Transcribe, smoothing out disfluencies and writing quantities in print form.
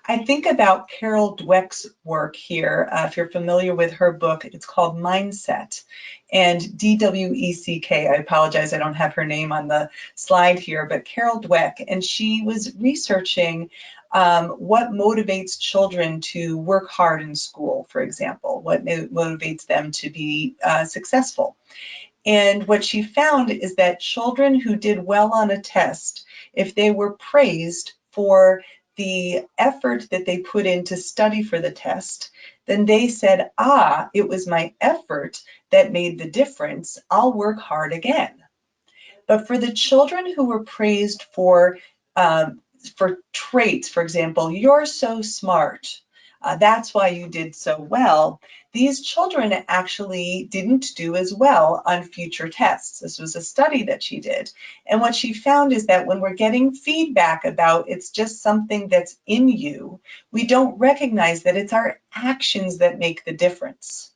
I think about Carol Dweck's work here. If you're familiar with her book, it's called Mindset. And D-W-E-C-K, I apologize, I don't have her name on the slide here, but Carol Dweck, and she was researching what motivates children to work hard in school, for example, what motivates them to be successful. And what she found is that children who did well on a test, if they were praised for the effort that they put in to study for the test, then they said, ah, it was my effort that made the difference. I'll work hard again. But for the children who were praised for traits, for example, you're so smart, that's why you did so well, these children actually didn't do as well on future tests. This was a study that she did. And what she found is that when we're getting feedback about it's just something that's in you, we don't recognize that it's our actions that make the difference.